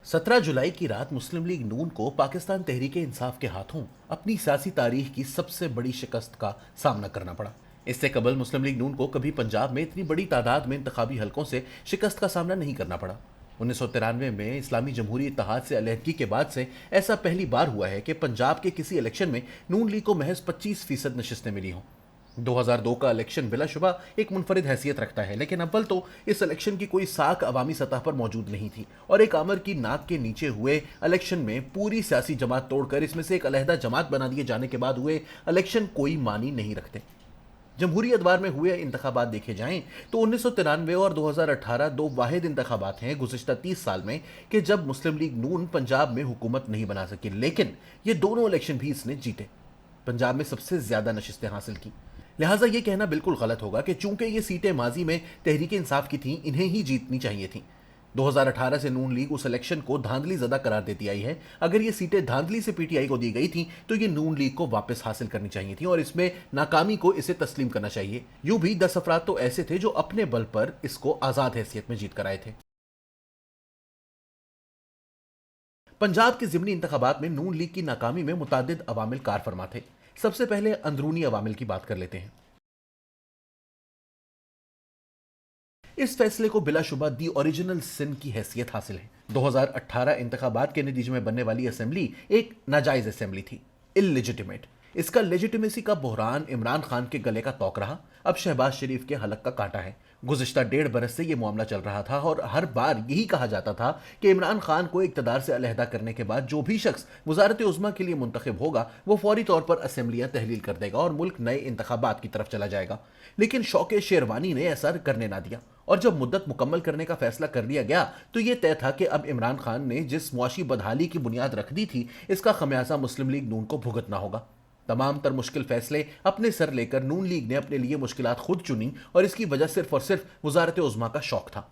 17 जुलाई की रात मुस्लिम लीग नून को पाकिस्तान तहरीक इंसाफ के हाथों अपनी सियासी तारीख की सबसे बड़ी शिकस्त का सामना करना पड़ा। इससे कबल मुस्लिम लीग नून को कभी पंजाब में इतनी बड़ी तादाद में इंतखाबी हलकों से शिकस्त का सामना नहीं करना पड़ा। 1993 में इस्लामी जमहूरी इत्तेहाद से अलहदगी के बाद से ऐसा पहली बार हुआ है कि पंजाब के किसी इलेक्शन में नून लीग को महज 25% नशिस्तें मिली हों। 2002 का इलेक्शन बिलाशुबा एक मुनफरिद हैसियत रखता है, लेकिन अव्वल तो इस इलेक्शन की कोई साख अवामी सतह पर मौजूद नहीं थी और एक आमर की नाक के नीचे हुए इलेक्शन में पूरी सियासी जमात तोड़कर इसमें से एक अलहदा जमात बना दिए जाने के बाद हुए इलेक्शन कोई मानी नहीं रखते। जमहूरी अदवार में हुए इंतखाबात देखे जाएं तो 1993 और 2018 दो वाहिद इंतखाबात हैं गुज़िश्ता 30 साल में कि जब मुस्लिम लीग नून पंजाब में हुकूमत नहीं बना सकी, लेकिन ये दोनों इलेक्शन भी इसने जीते, पंजाब में सबसे ज्यादा नशिस्तें हासिल की। लिहाजा ये कहना बिल्कुल गलत होगा कि चूंकि ये सीटें माजी में तहरीक इंसाफ की थीं, इन्हें ही जीतनी चाहिए थीं। 2018 से नून लीग उस इलेक्शन को धांधली ज़दा करार देती आई है। अगर ये सीटें धांधली से पीटीआई को दी गई थीं तो ये नून लीग को वापस हासिल करनी चाहिए थी और इसमें नाकामी को इसे तस्लीम करना चाहिए। यूं भी 10 अफराद तो ऐसे थे जो अपने बल पर इसको आज़ाद हैसियत में जीत कर आए थे। पंजाब के ज़िमनी इंतखाबात में नून लीग की नाकामी में मुतादिद अवामिल कार फरमा थे। सबसे पहले अंदरूनी अवामिल की बात कर लेते हैं। इस फैसले को बिलाशुबा दी ओरिजिनल सिन की हैसियत हासिल है। 2018 इंतखाबात के नतीजे में बनने वाली असेंबली एक नाजायज असेंबली थी, इललेजिटिमेट। इसका लेजिटिमेसी का बहरान इमरान खान के गले का तौक रहा, अब शहबाज शरीफ के हलक का कांटा है। गुज़िश्ता 1.5 बरस से यह मामला चल रहा था और हर बार यही कहा जाता था कि इमरान खान को इक़्तिदार से अलहदा करने के बाद जो भी शख्स वज़ारत उज़्मा के लिए मुंतखब होगा वो फौरी तौर पर असेंबलियां तहलील कर देगा और मुल्क नए इंतखाबात की तरफ चला जाएगा। लेकिन शौके शेरवानी ने ऐसा करने ना दिया और जब मुद्दत मुकम्मल करने का फैसला कर लिया गया तो यह तय था कि अब इमरान खान ने जिस मुआशी बदहाली की बुनियाद रख दी थी, इसका खमियाजा मुस्लिम लीग नून को भुगतना होगा। तमाम तर मुश्किल फैसले अपने सर लेकर नून लीग ने अपने लिए मुश्किलात खुद चुनी और इसकी वजह सिर्फ और सिर्फ वज़ारत उज़्मा का शौक था।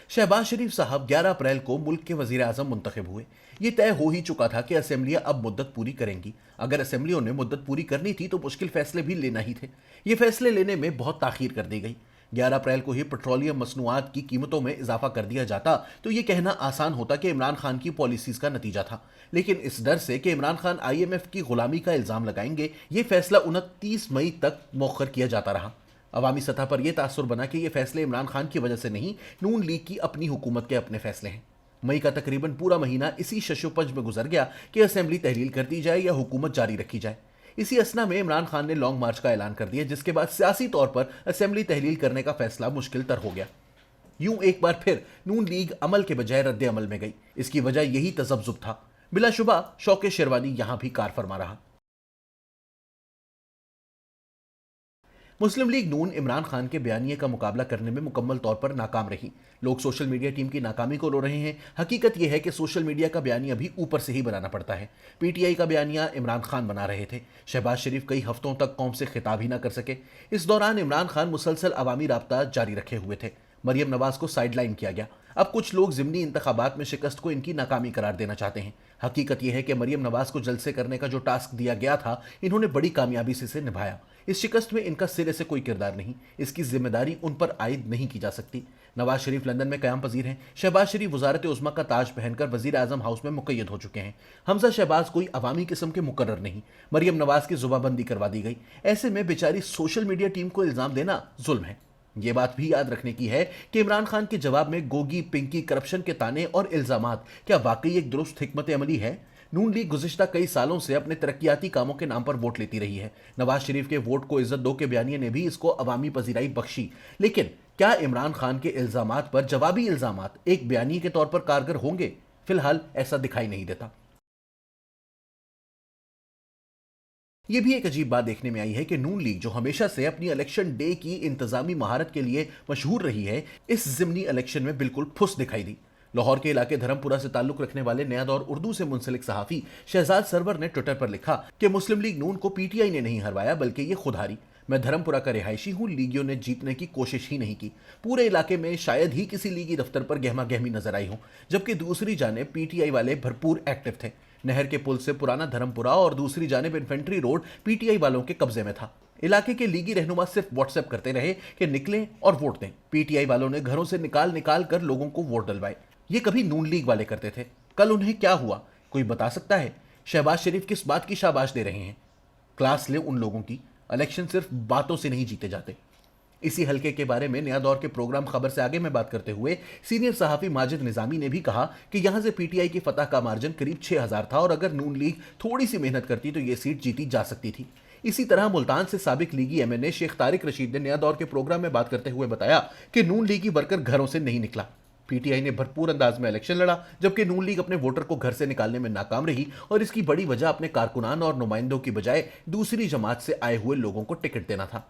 शहबाज शरीफ साहब 11 अप्रैल को मुल्क के वजीर आजम मुंतखब हुए। ये तय हो ही चुका था कि असेंबलियां अब मुद्दत पूरी करेंगी। अगर असेंबलियों ने मुद्दत पूरी करनी थी तो मुश्किल फैसले भी लेना ही थे। ये फैसले लेने में बहुत ताखीर कर दी गई। 11 अप्रैल को ही पेट्रोलियम मसनूआत की कीमतों में इजाफा कर दिया जाता तो ये कहना आसान होता कि इमरान खान की पॉलिसीज का नतीजा था, लेकिन इस डर से कि इमरान खान IMF की गुलामी का इल्ज़ाम लगाएंगे, ये फैसला 29 मई तक मौखर किया जाता रहा। अवामी सतह पर यह तासुर बना कि ये फैसले इमरान खान की वजह से नहीं, नून लीग की अपनी हुकूमत के अपने फैसले हैं। मई का तकरीबन पूरा महीना इसी शशोपंज में गुजर गया कि असेंबली तहलील कर दी जाए या हुकूमत जारी रखी जाए। इसी असना में इमरान खान ने लॉन्ग मार्च का ऐलान कर दिया, जिसके बाद सियासी तौर पर असेंबली तहलील करने का फैसला मुश्किल तर हो गया। यूं एक बार फिर नून लीग अमल के बजाय रद्द अमल में गई। इसकी वजह यही तजब्जुब था। बिलाशुबा शौके शेरवानी यहां भी कार फरमा रहा। मुस्लिम लीग नून इमरान खान के बयानिए का मुकाबला करने में मुकम्मल तौर पर नाकाम रही। लोग सोशल मीडिया टीम की नाकामी को रो रहे हैं। हकीकत यह है कि सोशल मीडिया का बयानिया भी ऊपर से ही बनाना पड़ता है। पीटीआई का बयानिया इमरान खान बना रहे थे। शहबाज शरीफ कई हफ्तों तक कौम से खिताब ही ना कर सके। इस दौरान इमरान खान मुसलसल अवामी राब्ता जारी रखे हुए थे। मरियम नवाज को साइडलाइन किया गया। अब कुछ लोग ज़िमनी इंतखाबात में शिकस्त को इनकी नाकामी करार देना चाहते हैं। हकीकत यह है कि मरियम नवाज को जलसे करने का जो टास्क दिया गया था, इन्होंने बड़ी कामयाबी से इसे निभाया। इस शिकस्त में इनका सिरे से कोई किरदार नहीं, इसकी जिम्मेदारी उन पर आयद नहीं की जा सकती। नवाज शरीफ लंदन में क़याम पजीर हैं। शहबाज शरीफ वज़ारत उज़्मा का ताज पहनकर वज़ीर आज़म हाउस में मुक़य्यद हो चुके हैं। हमजा शहबाज कोई अवामी किस्म के मुकर्रर नहीं। मरियम नवाज की जुबाबंदी करवा दी गई। ऐसे में बेचारी सोशल मीडिया टीम को इल्ज़ाम देना जुल्म है। ये बात भी याद रखने की है कि इमरान खान के जवाब में गोगी पिंकी करप्शन के ताने और इल्जामात क्या वाकई एक दुरुस्त हिकमत अमली है? नून लीग गुज़िश्ता कई सालों से अपने तरक्याती कामों के नाम पर वोट लेती रही है। नवाज शरीफ के वोट को इज्जत दो के बयानिए ने भी इसको अवामी पजीराई बख्शी, लेकिन क्या इमरान खान के इल्जामात पर जवाबी इल्जामात एक बयानिए के तौर पर कारगर होंगे? फिलहाल ऐसा दिखाई नहीं देता। यह भी एक अजीब बात देखने में आई है कि नून लीग, जो हमेशा से अपनी इलेक्शन डे की इंतजामी महारत के लिए मशहूर रही है, इस ज़िमनी इलेक्शन में बिल्कुल फुस दिखाई दी। लाहौर के इलाके धर्मपुरा से ताल्लुक रखने वाले नया दौर उर्दू से मुंसलिक सहाफ़ी शहजाद सरवर ने ट्विटर पर लिखा कि मुस्लिम लीग नून को पीटीआई ने नहीं हरवाया बल्कि ये खुद हारी। मैं धर्मपुरा का रिहायशी हूं, लीगियों ने जीतने की कोशिश ही नहीं की। पूरे इलाके में शायद ही किसी लीगी दफ्तर पर गहमा गहमी नजर आई हो, जबकि दूसरी जानिब पीटीआई वाले भरपूर एक्टिव थे। नहर के पुल से पुराना धर्मपुरा और दूसरी जानिब इन्फेंट्री रोड पीटीआई वालों के कब्जे में था। इलाके के लीगी रहनुमा सिर्फ व्हाट्सएप करते रहे कि निकलें और वोट दें। पीटीआई वालों ने घरों से निकाल निकाल कर लोगों को वोट डलवाए। ये कभी नून लीग वाले करते थे, कल उन्हें क्या हुआ कोई बता सकता है? शहबाज शरीफ किस बात की शाबाश दे रहे हैं? क्लास ले उन लोगों की, इलेक्शन सिर्फ बातों से नहीं जीते जाते। इसी हलके के बारे में नया दौर के प्रोग्राम खबर से आगे में बात करते हुए सीनियर सहाफी माजिद निजामी ने भी कहा कि यहां से पीटीआई की फतह का मार्जिन करीब 6000 था और अगर नून लीग थोड़ी सी मेहनत करती तो ये सीट जीती जा सकती थी। इसी तरह मुल्तान से साबिक लीगी एमएनए शेख तारिक रशीद ने नया दौर के प्रोग्राम में बात करते हुए बताया कि नून लीगी वर्कर घरों से नहीं निकला। पीटीआई ने भरपूर अंदाज में इलेक्शन लड़ा, जबकि नून लीग अपने वोटर को घर से निकालने में नाकाम रही और इसकी बड़ी वजह अपने कारकुनान और नुमाइंदों की बजाय दूसरी जमात से आए हुए लोगों को टिकट देना था।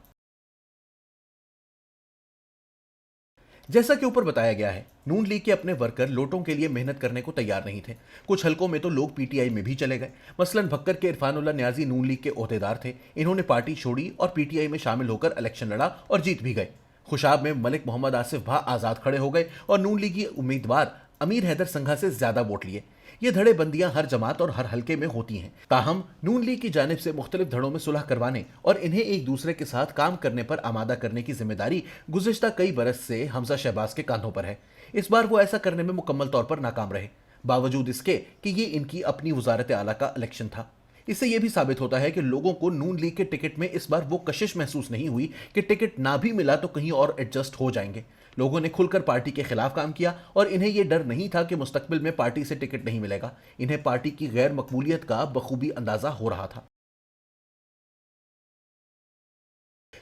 जैसा कि ऊपर बताया गया है, नून लीग के अपने वर्कर लोटों के लिए मेहनत करने को तैयार नहीं थे। कुछ हलकों में तो लोग पीटीआई में भी चले गए। मसलन भक्कर के इरफानुल्लाह न्याजी नून लीग के ओहदेदार थे। इन्होंने पार्टी छोड़ी और पीटीआई में शामिल होकर इलेक्शन लड़ा और जीत भी गए। खुशाब में मलिक मोहम्मद आसिफ भा आजाद खड़े हो गए और नून लीगी उम्मीदवार अमीर हैदर संघा से ज्यादा वोट लिए। ये धड़े बंदियां हर जमात और हर हलके में होती हैं। ताहम नून लीग की जानिब से मुख्तलिफ धड़ों में सुलह करवाने और इन्हें एक दूसरे के साथ काम करने पर आमादा करने की जिम्मेदारी गुज़िश्ता कई बरस से हमजा शहबाज के कांधों पर है। इस बार वो ऐसा करने में मुकम्मल तौर पर नाकाम रहे, बावजूद इसके कि ये इनकी अपनी वजारत आला का इलेक्शन था। इससे यह भी साबित होता है कि लोगों को नून लीग के टिकट में इस बार वो कशिश महसूस नहीं हुई कि टिकट ना भी मिला तो कहीं और एडजस्ट हो जाएंगे। लोगों ने खुलकर पार्टी के खिलाफ काम किया और इन्हें यह डर नहीं था कि मुस्तकबिल में पार्टी से टिकट नहीं मिलेगा। इन्हें पार्टी की गैर मकबूलियत का बखूबी अंदाजा हो रहा था।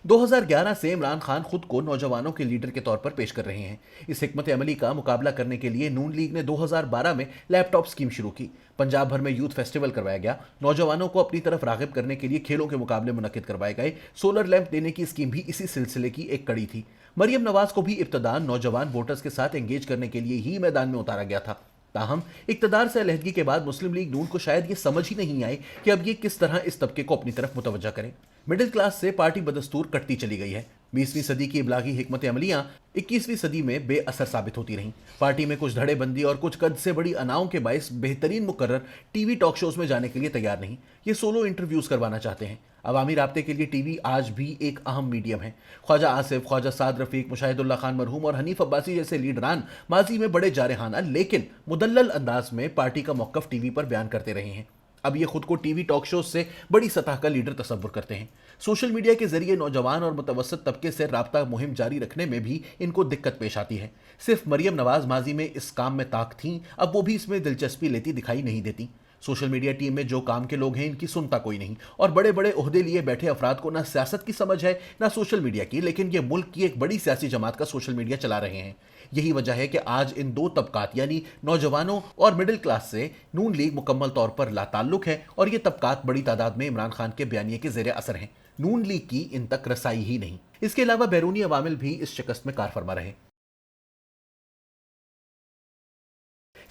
2011 से इमरान खान खुद को नौजवानों के लीडर के तौर पर पेश कर रहे हैं। इस हिकमत अमली का मुकाबला करने के लिए नून लीग ने 2012 में लैपटॉप स्कीम शुरू की। पंजाब भर में यूथ फेस्टिवल करवाया गया। नौजवानों को अपनी तरफ रागिब करने के लिए खेलों के मुकाबले मुनक्किद करवाए गए। सोलर लैंप देने की स्कीम भी इसी सिलसिले की एक कड़ी थी। मरियम नवाज को भी इब्तदान नौजवान वोटर्स के साथ एंगेज करने के लिए ही मैदान में उतारा गया था। ताहम इक्तदार से अलहदगी के बाद मुस्लिम लीग नून को शायद ये समझ ही नहीं आई कि अब ये किस तरह इस तबके को अपनी तरफ मुतवज्जा करे। मिडिल क्लास से पार्टी बदस्तूर कटती चली गई है। 20वीं सदी की इब्लागी हिकमत अमलियां 21वीं सदी में बेअसर साबित होती रहीं। पार्टी में कुछ धड़ेबंदी और कुछ कद से बड़ी अनाओं के बायस बेहतरीन मुकर्रर टीवी टॉक शोज में जाने के लिए तैयार नहीं। ये सोलो इंटरव्यूज करवाना चाहते हैं। अवामी राब्ते के लिए टीवी आज भी एक अहम मीडियम है। ख्वाजा आसिफ, ख्वाजा साद रफीक, मुशाहिदुल्लाह खान मरहूम और हनीफ अब्बासी जैसे लीडरान माजी में बड़े जारहाना लेकिन मुदल्लल अंदाज में पार्टी का मौक़िफ़ टीवी पर बयान करते रहे हैं। अब ये खुद को टीवी टॉक शोज से बड़ी सतह का लीडर तस्वुर करते हैं। सोशल मीडिया के जरिए नौजवान और मुतवसत तबके से राब्ता मुहिम जारी रखने में भी इनको दिक्कत पेश आती है। सिर्फ मरियम नवाज माजी में इस काम में ताक थीं, अब वो भी इसमें दिलचस्पी लेती दिखाई नहीं देती। सोशल मीडिया टीम में जो काम के लोग हैं इनकी सुनता कोई नहीं और बड़े बड़े ओहदे लिए बैठे अफराद को ना सियासत की समझ है ना सोशल मीडिया की, लेकिन ये मुल्क की एक बड़ी सियासी जमात का सोशल मीडिया चला रहे हैं। यही वजह है कि आज इन दो तबकात यानी नौजवानों और मिडिल क्लास से नून लीग मुकम्मल तौर पर लाताल्लुक है और ये तबकात बड़ी तादाद में इमरान खान के बयानिए के ज़ेरे असर हैं। नून लीग की इन तक रसाई ही नहीं। इसके अलावा बैरूनी अवामिल भी इस शिकस्त में कार फरमा रहे।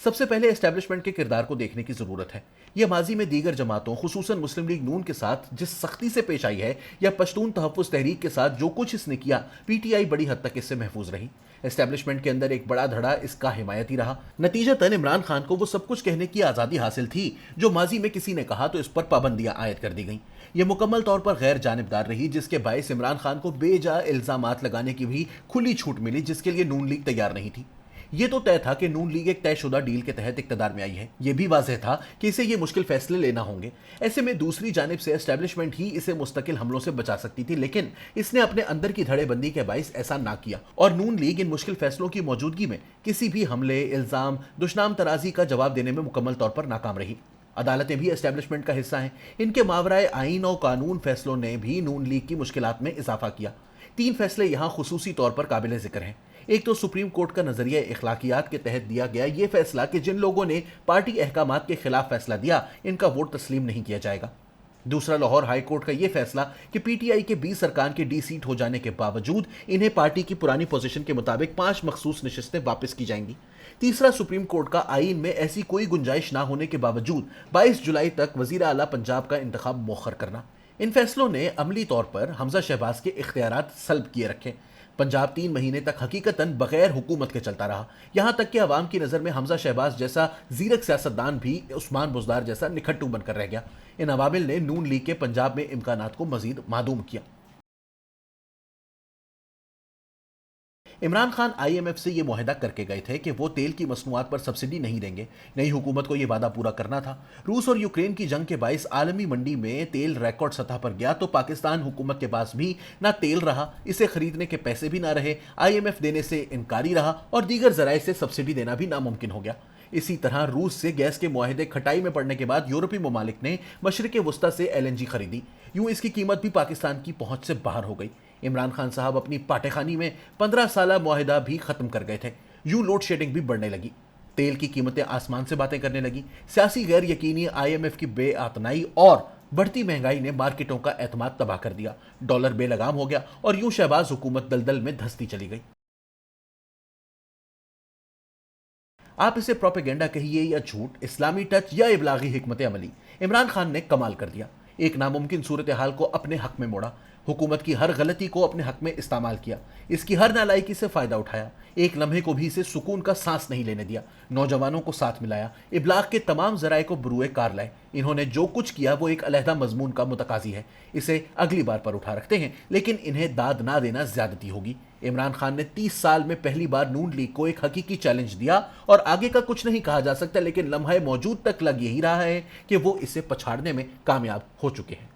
सबसे पहले एस्टैब्लिशमेंट के किरदार को देखने की जरूरत है। यह माजी में दीगर जमातों खुसूसन मुस्लिम लीग नून के साथ जिस सख्ती से पेश आई है या पश्तून तहफ़्फ़ुज़ तहरीक के साथ जो कुछ इसने किया, पीटीआई बड़ी हद तक इससे महफूज रही। एस्टैब्लिशमेंट के अंदर एक बड़ा धड़ा इसका हिमायती रहा। नतीजतन इमरान खान को वो सब कुछ कहने की आज़ादी हासिल थी जो माजी में किसी ने कहा तो इस पर पाबंदियां आयद कर दी गईं। यह मुकम्मल तौर पर गैर जानिबदार रही, जिसके बायस इमरान खान को बेजा इल्ज़ामात लगाने की भी खुली छूट मिली, जिसके लिए नून लीग तैयार नहीं थी। ये तो तय था कि नून लीग एक तयशुदा डील के तहत इक्तदार में आई है। यह भी वाज़ेह था कि इसे ये मुश्किल फैसले लेना होंगे। ऐसे में दूसरी जानिब से एस्टैब्लिशमेंट ही इसे मुस्तकिल हमलों से बचा सकती थी, लेकिन इसने अपने अंदर की धड़ेबंदी के बायस ऐसा ना किया और नून लीग इन मुश्किल फैसलों की मौजूदगी में किसी भी हमले, इल्ज़ाम, दुश्मन तराजी का जवाब देने में मुकम्मल तौर पर नाकाम रही। अदालतें भी एस्टैब्लिशमेंट का हिस्सा हैं। इनके मावराए आइन और कानून फैसलों ने भी नून लीग की मुश्किलात में इजाफा किया। 3 फैसले यहाँ खुसूसी तौर पर काबिल जिक्र हैं। एक तो सुप्रीम कोर्ट का नजरिया इखलाकियात के तहत दिया गया ये फैसला कि जिन लोगों ने पार्टी अहकामात के खिलाफ फैसला दिया इनका वोट तस्लीम नहीं किया जाएगा। दूसरा लाहौर हाई कोर्ट का यह फैसला कि पीटीआई के 20 अरकान के डी सीट हो जाने के बावजूद इन्हें पार्टी की पुरानी पोजीशन के मुताबिक 5 मखसूस नशिस्तें वापस की जाएंगी। तीसरा सुप्रीम कोर्ट का आईन में ऐसी कोई गुंजाइश ना होने के बावजूद 22 जुलाई तक वजीर आला पंजाब का इंतखाब मौखर करना। इन फैसलों ने अमली तौर पर हमजा शहबाज के इख्तियारात सल्ब किए रखे। पंजाब 3 महीने तक हकीकतन बगैर हुकूमत के चलता रहा। यहाँ तक कि अवाम की नज़र में हमजा शहबाज जैसा जीरक सियासतदान भी उस्मान बुज़दार जैसा निखट्टू बनकर रह गया। इन अवामिल ने नून लीग के पंजाब में इम्कानात को मजीद मादूम किया। इमरान खान आईएमएफ से ये मुआहदा करके गए थे कि वो तेल की मसनूआत पर सब्सिडी नहीं देंगे। नई हुकूमत को ये वादा पूरा करना था। रूस और यूक्रेन की जंग के बायस आलमी मंडी में तेल रिकॉर्ड सतह पर गया तो पाकिस्तान हुकूमत के पास भी ना तेल रहा, इसे खरीदने के पैसे भी ना रहे, आईएमएफ देने से इनकारी रहा और दीगर जराए से सब्सिडी देना भी नामुमकिन हो गया। इसी तरह रूस से गैस के मुआहदे खटाई में पड़ने के बाद यूरोपीय ममालिक ने मशरिक वस्ता से एलएनजी खरीदी। यूं इसकी कीमत भी पाकिस्तान की पहुंच से बाहर हो गई। इमरान खान साहब अपनी पाटेखानी में 15 साल मुआहदा भी खत्म कर गए थे। यूं लोड शेडिंग भी बढ़ने लगी, तेल की कीमतें आसमान से बातें करने लगी। सियासी गैर यकीनी, आईएमएफ की बेआतनाई और बढ़ती महंगाई ने मार्केटों का एतमाद तबाह कर दिया। डॉलर बेलगाम हो गया और यूं शहबाज हुकूमत दलदल में धंसती चली गई। आप इसे प्रोपेगेंडा कहिए या झूठ, इस्लामी टच या इबलागी हिकमत अमली, इमरान खान ने कमाल कर दिया। एक नामुमकिन सूरत हाल को अपने हक में मोड़ा, हुकूमत की हर गलती को अपने हक में इस्तेमाल किया, इसकी हर नालायकी से फ़ायदा उठाया, एक लम्हे को भी इसे सुकून का सांस नहीं लेने दिया, नौजवानों को साथ मिलाया, इबलाग के तमाम जराए को बरूए कार लाए। इन्होंने जो कुछ किया वो एक अलहदा मजमून का मुतकाजी है, इसे अगली बार पर उठा रखते हैं, लेकिन इन्हें दाद ना देना ज्यादती होगी। इमरान खान ने 30 साल में पहली बार नून लीग को एक हकीकी चैलेंज दिया और आगे का कुछ नहीं कहा जा सकता, लेकिन लम्हा मौजूद तक लग यही रहा है कि वो इसे पछाड़ने में कामयाब हो चुके हैं।